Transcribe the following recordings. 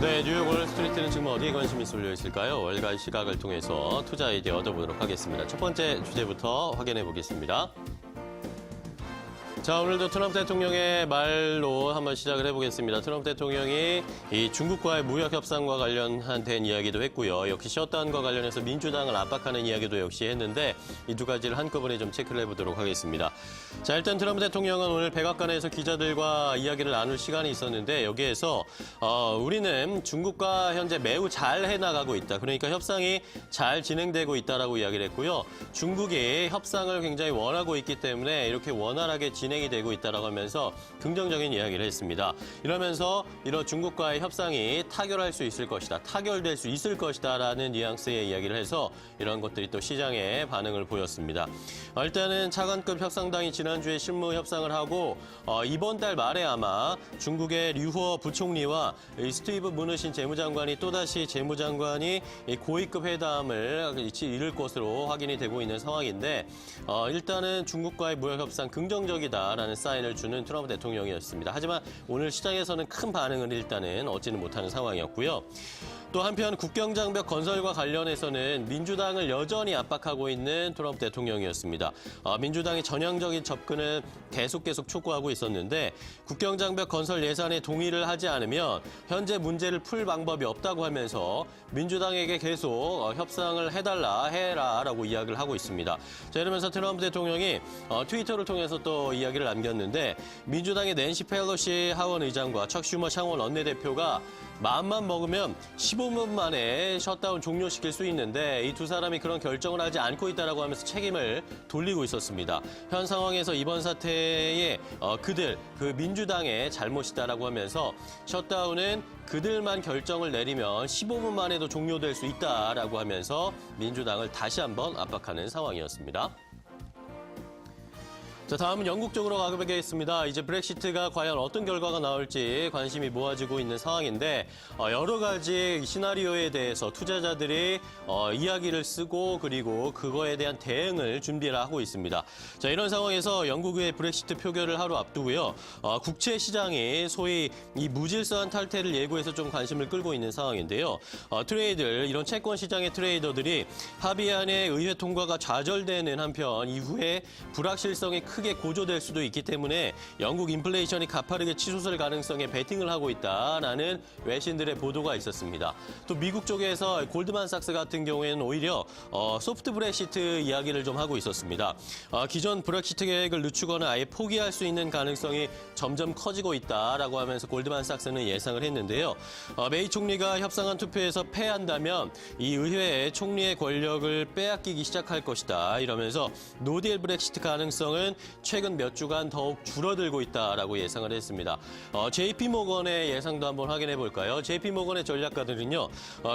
네, 뉴욕 월스트리트는 지금 어디에 관심이 쏠려 있을까요? 월가의 시각을 통해서 투자 아이디어 얻어보도록 하겠습니다. 첫 번째 주제부터 확인해 보겠습니다. 자, 오늘도 트럼프 대통령의 말로 한번 시작을 해보겠습니다. 트럼프 대통령이 이 중국과의 무역 협상과 관련된 이야기도 했고요. 역시 셧다운과 관련해서 민주당을 압박하는 이야기도 역시 했는데 이 두 가지를 한꺼번에 좀 체크를 해보도록 하겠습니다. 자, 일단 트럼프 대통령은 오늘 백악관에서 기자들과 이야기를 나눌 시간이 있었는데 여기에서 우리는 중국과 현재 매우 잘 해나가고 있다. 그러니까 협상이 잘 진행되고 있다라고 이야기를 했고요. 중국이 협상을 굉장히 원하고 있기 때문에 이렇게 원활하게 진행이 되고 있다라고 하면서 긍정적인 이야기를 했습니다. 이러면서 이런 중국과의 협상이 타결할 수 있을 것이다. 타결될 수 있을 것이다라는 뉘앙스의 이야기를 해서 이런 것들이 또 시장에 반응을 보였습니다. 일단은 차관급 협상당이 지난주에 실무 협상을 하고 이번 달 말에 아마 중국의 류허 부총리와 스티브 무누신 재무장관이 또다시 재무장관이 고위급 회담을 이룰 것으로 확인이 되고 있는 상황인데 일단은 중국과의 무역 협상 긍정적이다라는 사인을 주는 트럼프 대통령이었습니다. 하지만 오늘 시장에서는 큰 반응을 일단은 얻지는 못하는 상황이었고요. 또 한편 국경장벽 건설과 관련해서는 민주당을 여전히 압박하고 있는 트럼프 대통령이었습니다. 민주당이 전향적인 접근을 계속 촉구하고 있었는데 국경장벽 건설 예산에 동의를 하지 않으면 현재 문제를 풀 방법이 없다고 하면서 민주당에게 계속 협상을 해라라고 이야기를 하고 있습니다. 자, 이러면서 트럼프 대통령이 트위터를 통해서 또 이야기를 남겼는데 민주당의 낸시 펠로시 하원 의장과 척 슈머 상원 원내대표가 마음만 먹으면 15분 만에 셧다운 종료시킬 수 있는데 이 두 사람이 그런 결정을 하지 않고 있다라고 하면서 책임을 돌리고 있었습니다. 현 상황에서 이번 사태에 그 민주당의 잘못이다라고 하면서 셧다운은 그들만 결정을 내리면 15분 만에도 종료될 수 있다라고 하면서 민주당을 다시 한번 압박하는 상황이었습니다. 자, 다음은 영국 쪽으로 가보겠습니다. 이제 브렉시트가 과연 어떤 결과가 나올지 관심이 모아지고 있는 상황인데 여러 가지 시나리오에 대해서 투자자들이 이야기를 쓰고 그리고 그거에 대한 대응을 준비를 하고 있습니다. 자, 이런 상황에서 영국의 브렉시트 표결을 하루 앞두고요. 국채 시장이 소위 이 무질서한 탈퇴를 예고해서 좀 관심을 끌고 있는 상황인데요. 이런 채권 시장의 트레이더들이 합의안의 의회 통과가 좌절되는 한편 이후에 불확실성이 크게 고조될 수도 있기 때문에 영국 인플레이션이 가파르게 치솟을 가능성에 베팅을 하고 있다라는 외신들의 보도가 있었습니다. 또 미국 쪽에서 골드만삭스 같은 경우에는 오히려 소프트 브렉시트 이야기를 좀 하고 있었습니다. 기존 브렉시트 계획을 늦추거나 아예 포기할 수 있는 가능성이 점점 커지고 있다라고 하면서 골드만삭스는 예상을 했는데요. 메이 총리가 협상안 투표에서 패한다면 이 의회에 총리의 권력을 빼앗기기 시작할 것이다. 이러면서 노딜 브렉시트 가능성은 최근 몇 주간 더욱 줄어들고 있다라고 예상을 했습니다. JP모건의 예상도 한번 확인해 볼까요? JP모건의 전략가들은요.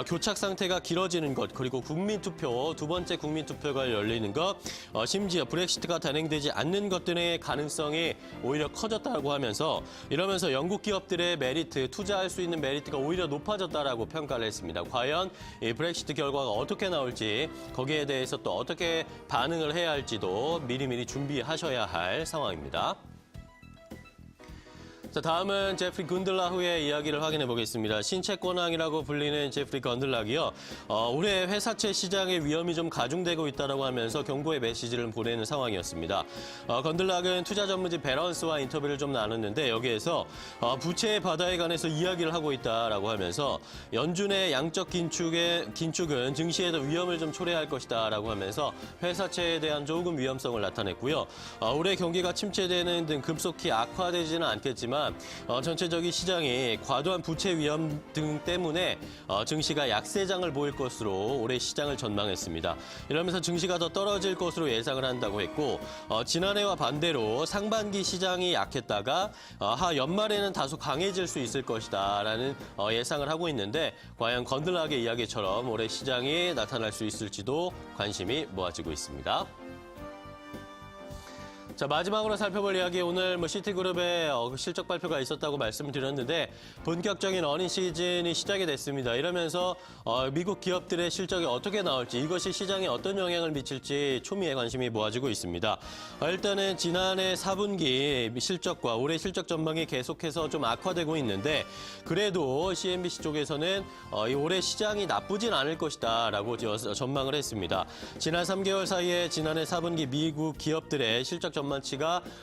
교착 상태가 길어지는 것, 그리고 국민투표, 두 번째 국민투표가 열리는 것, 심지어 브렉시트가 단행되지 않는 것들의 가능성이 오히려 커졌다고 하면서 이러면서 영국 기업들의 메리트, 투자할 수 있는 메리트가 오히려 높아졌다라고 평가를 했습니다. 과연 이 브렉시트 결과가 어떻게 나올지 거기에 대해서 또 어떻게 반응을 해야 할지도 미리미리 준비하셔야 할 상황입니다. 자, 다음은 제프리 건들락의 이야기를 확인해 보겠습니다. 신채권왕이라고 불리는 제프리 건들락이요. 올해 회사채 시장의 위험이 좀 가중되고 있다고 하면서 경고의 메시지를 보내는 상황이었습니다. 건들락은 투자 전문지 베런스와 인터뷰를 좀 나눴는데 여기에서 부채의 바다에 관해서 이야기를 하고 있다라고 하면서 연준의 양적 긴축은 증시에도 위험을 좀 초래할 것이다라고 하면서 회사채에 대한 조금 위험성을 나타냈고요. 올해 경기가 침체되는 등 급속히 악화되지는 않겠지만 전체적인 시장이 과도한 부채 위험 등 때문에 증시가 약세장을 보일 것으로 올해 시장을 전망했습니다. 이러면서 증시가 더 떨어질 것으로 예상을 한다고 했고 지난해와 반대로 상반기 시장이 약했다가 연말에는 다소 강해질 수 있을 것이다라는 예상을 하고 있는데 과연 건들락의 이야기처럼 올해 시장이 나타날 수 있을지도 관심이 모아지고 있습니다. 자, 마지막으로 살펴볼 이야기 오늘 시티그룹의 실적 발표가 있었다고 말씀을 드렸는데 본격적인 어닝 시즌이 시작이 됐습니다. 이러면서 미국 기업들의 실적이 어떻게 나올지 이것이 시장에 어떤 영향을 미칠지 초미의 관심이 모아지고 있습니다. 일단은 지난해 4분기 실적과 올해 실적 전망이 계속해서 좀 악화되고 있는데 그래도 CNBC 쪽에서는 이 올해 시장이 나쁘진 않을 것이다라고 전망을 했습니다. 지난 3개월 사이에 지난해 4분기 미국 기업들의 실적 전망치가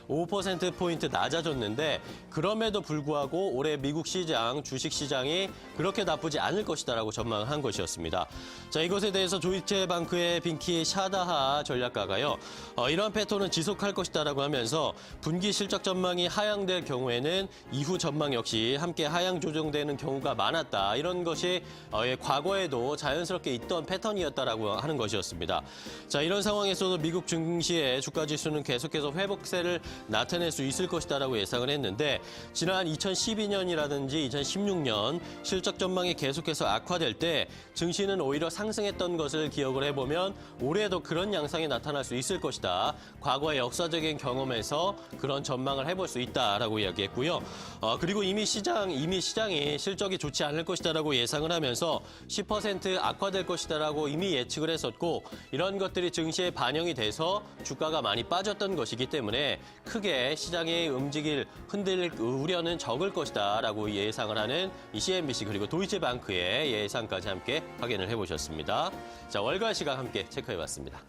5%포인트 낮아졌는데 그럼에도 불구하고 올해 미국 시장, 주식 시장이 그렇게 나쁘지 않을 것이다라고 전망을 한 것이었습니다. 자, 이것에 대해서 조이체방크의 빈키 샤다하 전략가가요. 이런 패턴은 지속할 것이다라고 하면서 분기 실적 전망이 하향될 경우에는 이후 전망 역시 함께 하향 조정되는 경우가 많았다. 이런 것이 과거에도 자연스럽게 있던 패턴이었다라고 하는 것이었습니다. 자, 이런 상황에서도 미국 증시의 주가 지수는 계속해서 회복세를 나타낼 수 있을 것이다라고 예상을 했는데 지난 2012년이라든지 2016년 실적 전망이 계속해서 악화될 때 증시는 오히려 상승했던 것을 기억을 해보면 올해도 그런 양상이 나타날 수 있을 것이다. 과거의 역사적인 경험에서 그런 전망을 해볼 수 있다라고 이야기했고요. 그리고 이미 시장이 실적이 좋지 않을 것이다라고 예상을 하면서 10% 악화될 것이다라고 이미 예측을 했었고 이런 것들이 증시에 반영이 돼서 주가가 많이 빠졌던 것이기 때문에 크게 시장이 흔들릴 우려는 적을 것이다라고 예상을 하는 이 CNBC 그리고 도이체방크의 예상까지 함께 확인을 해보셨습니다. 자, 월가 시각 함께 체크해봤습니다.